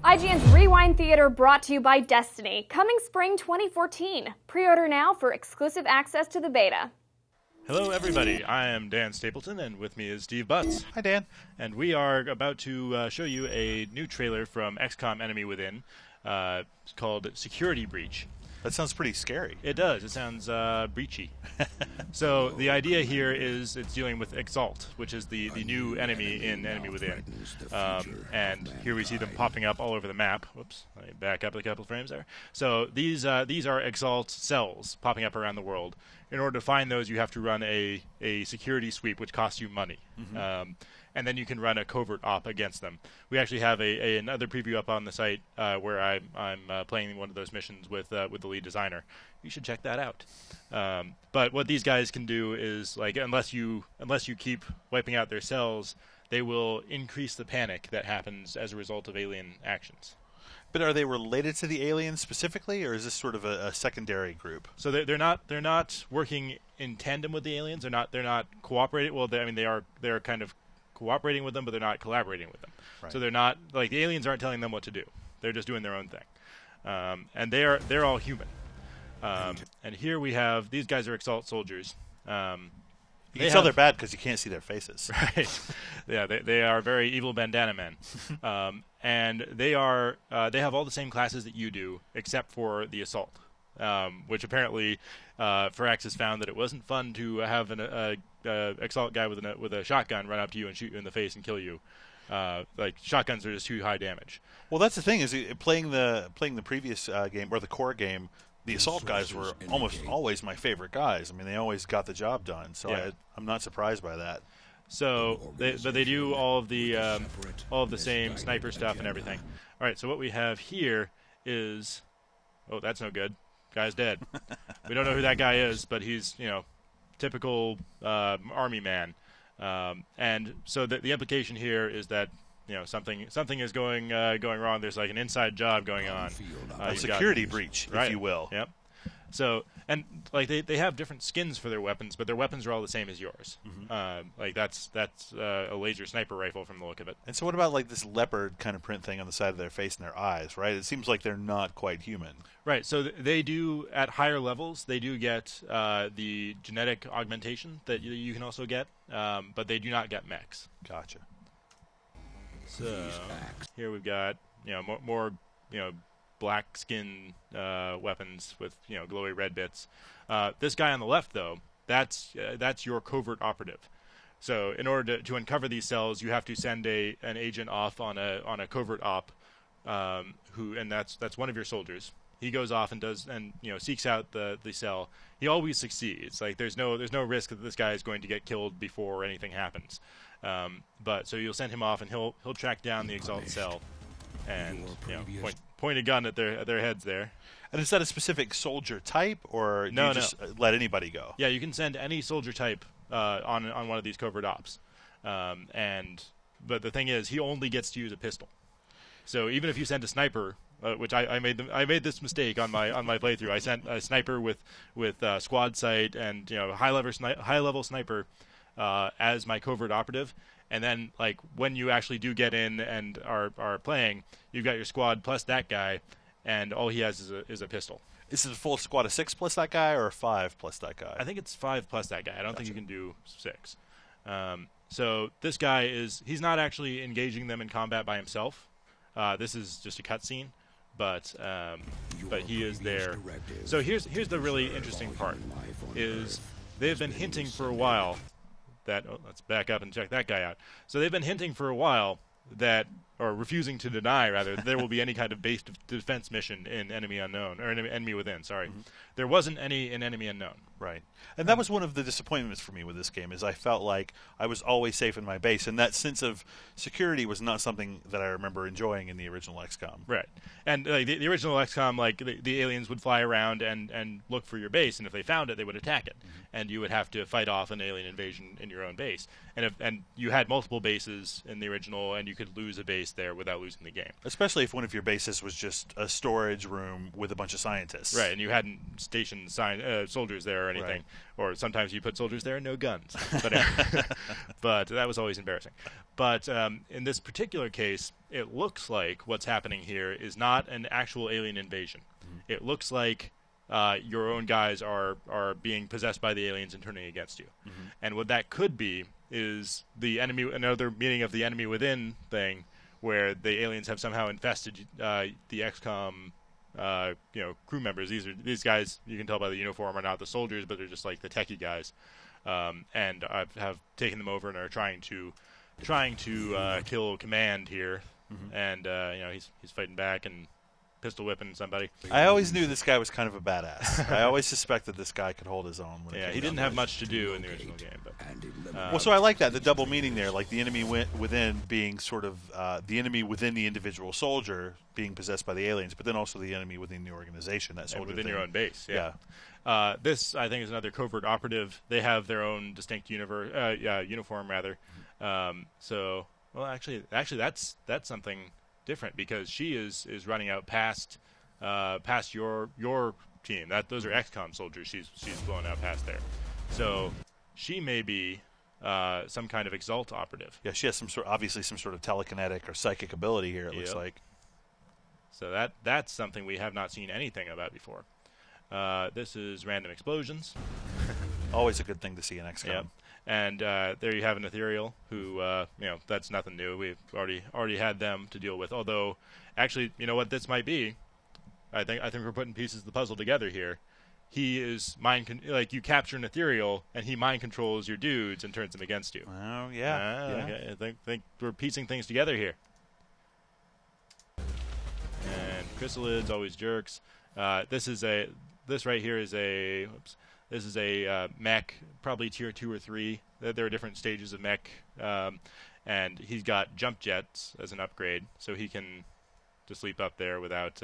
IGN's Rewind Theater brought to you by Destiny, coming spring 2014. Pre-order now for exclusive access to the beta. Hello everybody, I am Dan Stapleton and with me is Steve Butts. Hi Dan. And we are about to show you a new trailer from XCOM Enemy Within. It's called Security Breach. That sounds pretty scary. It does, it sounds breachy. So the idea here is it's dealing with Exalt, which is the new enemy in Enemy Within. And here we see them popping up all over the map. Whoops, let me back up a couple frames there. So these are Exalt cells popping up around the world. In order to find those, you have to run a security sweep, which costs you money. And then you can run a covert op against them. We actually have another preview up on the site where I'm playing one of those missions with the lead designer. You should check that out. But what these guys can do is, like, unless you keep wiping out their cells, they will increase the panic that happens as a result of alien actions. But are they related to the aliens specifically, or is this sort of a secondary group? So they're not working in tandem with the aliens. They're not cooperating. Well, they're kind of cooperating with them, but they're not collaborating with them. Right. So they're not, like, the aliens aren't telling them what to do. They're just doing their own thing. And they're all human. And here we have, these guys are Exalt soldiers. You can tell they're bad because you can't see their faces. Right. Yeah, they are very evil bandana men. And they have all the same classes that you do, except for the Assault. Which apparently Firax has found that it wasn't fun to have an Exalt guy with a shotgun run up to you and shoot you in the face and kill you. Like, shotguns are just too high damage. Well, that's the thing, is playing the previous game, or the core game, the Assault guys were almost always my favorite guys. I mean, they always got the job done, so yeah. I'm not surprised by that. So, they do all of the same sniper stuff and everything. All right, so what we have here is, oh, that's no good. Guy's dead. We don't know who that guy is, but he's, typical army man. And so the implication here is that, something is going wrong. There's like an inside job going on. A security breach, right, if you will. Yep. So, and like they have different skins for their weapons, but their weapons are all the same as yours. Like that's a laser sniper rifle from the look of it. And so what about like this leopard kind of print thing on the side of their face and their eyes, right? It seems like they're not quite human. Right. So they do, at higher levels, they do get the genetic augmentation that you can also get, but they do not get mechs. Gotcha. So here we've got more black skin weapons with glowy red bits. This guy on the left, though, that's your covert operative. So in order to uncover these cells, you have to send an agent off on a covert op, and that's one of your soldiers. He goes off and seeks out the cell. He always succeeds. Like, there's no risk that this guy is going to get killed before anything happens. But so you'll send him off, and he'll track down the Exalt cell and point a gun at their heads there. And is that a specific soldier type, or do you just let anybody go? Yeah, you can send any soldier type on one of these covert ops. But the thing is, he only gets to use a pistol. So even if you send a sniper, which I made this mistake on my playthrough, I sent a sniper with squad sight and high level sniper as my covert operative. And then, like, when you actually do get in and are playing, you've got your squad plus that guy, and all he has is a pistol. Is it a full squad of 6 plus that guy, or 5 plus that guy? I think it's 5 plus that guy. I don't think you can do 6. So this guy he's not actually engaging them in combat by himself. This is just a cutscene, but he is there. So here's the really interesting part, is they've been hinting for a while that, let's back up and check that guy out. So they've been hinting for a while that, or refusing to deny, rather, that there will be any kind of base defense mission in Enemy Unknown, or Enemy Within, sorry. There wasn't any in Enemy Unknown. Right. And that was one of the disappointments for me with this game, is I felt like I was always safe in my base, and that sense of security was not something that I remember enjoying in the original XCOM. Right. And the original XCOM, like, the aliens would fly around and look for your base, and if they found it, they would attack it. And you would have to fight off an alien invasion in your own base. And you had multiple bases in the original, and you could lose a base base there without losing the game. Especially if one of your bases was just a storage room with a bunch of scientists. Right, and you hadn't stationed soldiers there or anything. Right. Or sometimes you put soldiers there and no guns. But, but that was always embarrassing. But in this particular case, it looks like what's happening here is not an actual alien invasion. Mm-hmm. It looks like your own guys are being possessed by the aliens and turning against you. Mm-hmm. And what that could be is the enemy, another meaning of the enemy within thing, where the aliens have somehow infested the XCOM crew members. These guys, you can tell by the uniform, are not the soldiers, but they're just like the techie guys. And have taken them over and are trying to kill Command here. Mm-hmm. And he's fighting back and pistol whipping somebody. I always knew this guy was kind of a badass. I always suspected this guy could hold his own. Yeah, he didn't have much to do in the original game. But well, so I like that, the double meaning there, like the enemy within being sort of the enemy within the individual soldier being possessed by the aliens, but then also the enemy within the organization, that soldier within thing. your own base. Yeah. This, I think, is another covert operative. They have their own distinct uniform, rather. So, well, actually, that's something different, because she is running out past your team. Those are XCOM soldiers. She's blowing out past there. So she may be some kind of Exalt operative. Yeah, she has obviously some sort of telekinetic or psychic ability here. It looks like. So that's something we have not seen anything about before. This is random explosions. Always a good thing to see in XCOM. Yep. And there you have an ethereal who, that's nothing new. We've already had them to deal with. Although, actually, you know what this might be? I think we're putting pieces of the puzzle together here. He is you capture an ethereal, and he mind controls your dudes and turns them against you. Oh yeah. Okay. I think we're piecing things together here. And chrysalids always jerks. This right here is a. Whoops. This is a mech, probably tier 2 or 3. There are different stages of mech, and he's got jump jets as an upgrade, so he can just leap up there without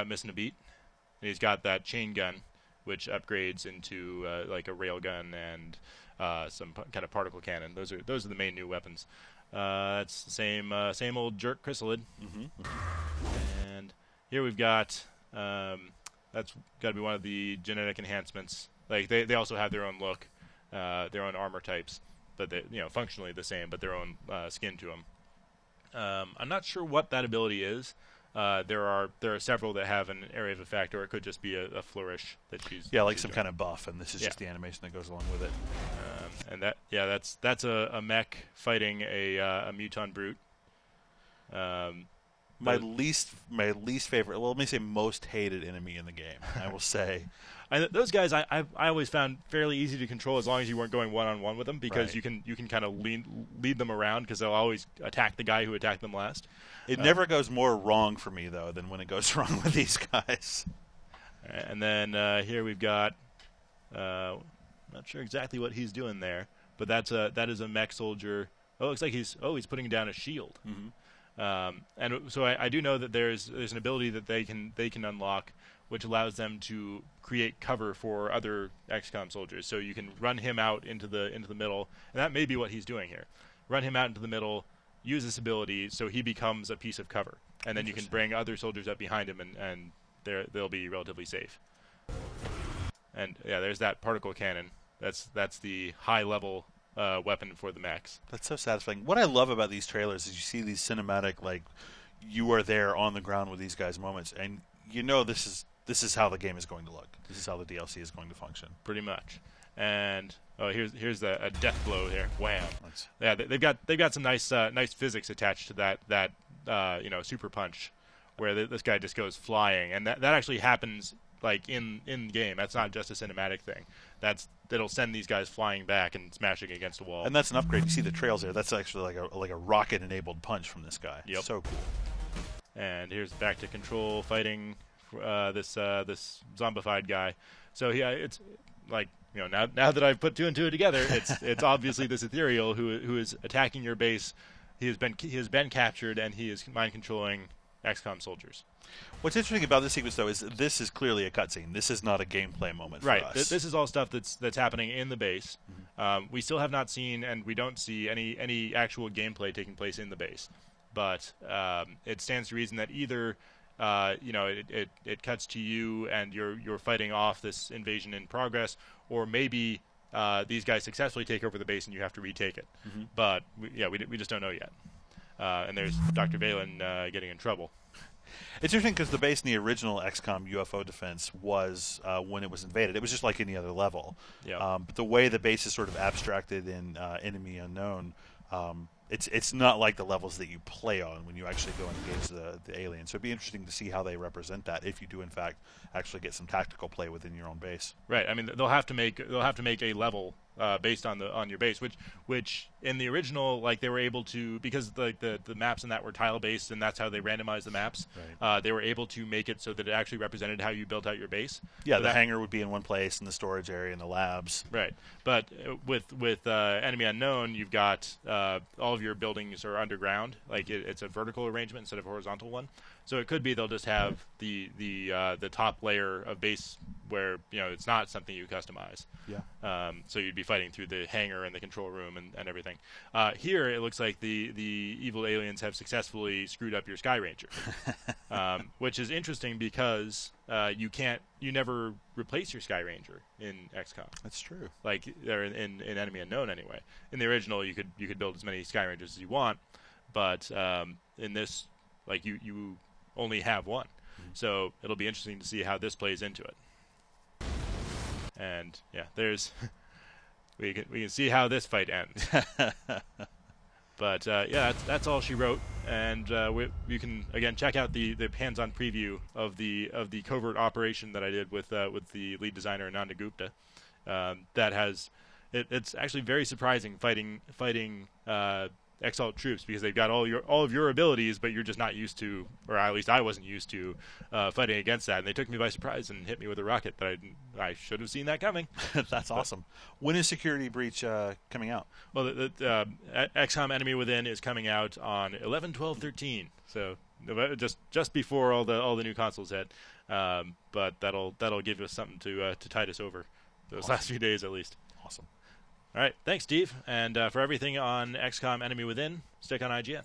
missing a beat. And he's got that chain gun, which upgrades into like a rail gun and some kind of particle cannon. Those are the main new weapons. It's the same old jerk chrysalid. Mm-hmm. And here we've got. That's got to be one of the genetic enhancements. Like they also have their own look, their own armor types, but they functionally the same, but their own skin to them. I'm not sure what that ability is. There are several that have an area of effect, or it could just be a flourish that she's like she's some doing. kind of buff, and this is just the animation that goes along with it. And that's a mech fighting a muton brute. My least favorite, well, let me say most hated enemy in the game, I will say. Those guys I always found fairly easy to control as long as you weren't going one-on-one with them, because right. you can kind of lead them around, because they'll always attack the guy who attacked them last. It never goes more wrong for me, though, than when it goes wrong with these guys. And then here we've got, not sure exactly what he's doing there, but that is a mech soldier. Oh, it looks like he's putting down a shield. Mm-hmm. And so I do know that there's an ability that they can unlock, which allows them to create cover for other XCOM soldiers. So you can run him out into the middle, and that may be what he's doing here. Run him out into the middle, use this ability so he becomes a piece of cover, and then you can bring other soldiers up behind him, and they'll be relatively safe. And yeah, there's that particle cannon. That's the high level weapon for the mechs. That's so satisfying. What I love about these trailers is you see these cinematic, like, you are there on the ground with these guys moments, and you know this is how the game is going to look. This is how the DLC is going to function. Pretty much. And here's a death blow here. Wham! Yeah, they've got some nice physics attached to that super punch, where this guy just goes flying, and that actually happens like in game. That's not just a cinematic thing. That'll send these guys flying back and smashing against a wall. And that's an upgrade. You see the trails there. That's actually like a rocket-enabled punch from this guy. Yep. So cool. And here's back to control fighting this zombified guy. So yeah, it's like now that I've put two and two together, it's obviously this ethereal who is attacking your base. He has been captured, and he is mind controlling XCOM soldiers. What's interesting about this sequence, though, is this is clearly a cutscene. This is not a gameplay moment for us. This is all stuff that's happening in the base. Mm-hmm. We still have not seen, and we don't see any actual gameplay taking place in the base. but it stands to reason that either it cuts to you and you're fighting off this invasion in progress, or maybe these guys successfully take over the base and you have to retake it. But we just don't know yet. And there's Dr. Valen getting in trouble. It's interesting because the base in the original XCOM UFO defense was, when it was invaded, it was just like any other level. But the way the base is sort of abstracted in Enemy Unknown, it's not like the levels that you play on when you actually go and engage the alien. So it'd be interesting to see how they represent that if you do in fact actually get some tactical play within your own base. Right. I mean, they'll have to make a level based on your base, which in the original, like, they were able to, because the maps in that were tile based and that's how they randomized the maps. Right. They were able to make it so that it actually represented how you built out your base. Yeah, so the hangar would be in one place, and the storage area and the labs. Right. But with Enemy Unknown, you've got all of your buildings are underground. Like, it's a vertical arrangement instead of a horizontal one. So it could be they'll just have the top layer of base where it's not something you customize. Yeah. So you'd be fighting through the hangar and the control room and everything. Here it looks like the evil aliens have successfully screwed up your Sky Ranger, which is interesting because you never replace your Sky Ranger in XCOM. That's true. Like, they're in Enemy Unknown anyway. In the original, you could build as many Sky Rangers as you want, but in this, like, you only have one. So it'll be interesting to see how this plays into it. And yeah, there's we can see how this fight ends. But yeah, that's all she wrote, and you can again check out the hands-on preview of the covert operation that I did with the lead designer Ananda Gupta. That has it's actually very surprising fighting Exalt troops, because they've got all of your abilities, but you're just not used to, or at least I wasn't used to, fighting against that. And they took me by surprise and hit me with a rocket that I should have seen that coming. That's awesome. When is Security Breach coming out? Well, the XCOM Enemy Within is coming out on 11/12/13, so just before all the new consoles hit. But that'll give us something to tide us over those last few days at least. Awesome. All right, thanks, Steve. And for everything on XCOM Enemy Within, stick on IGN.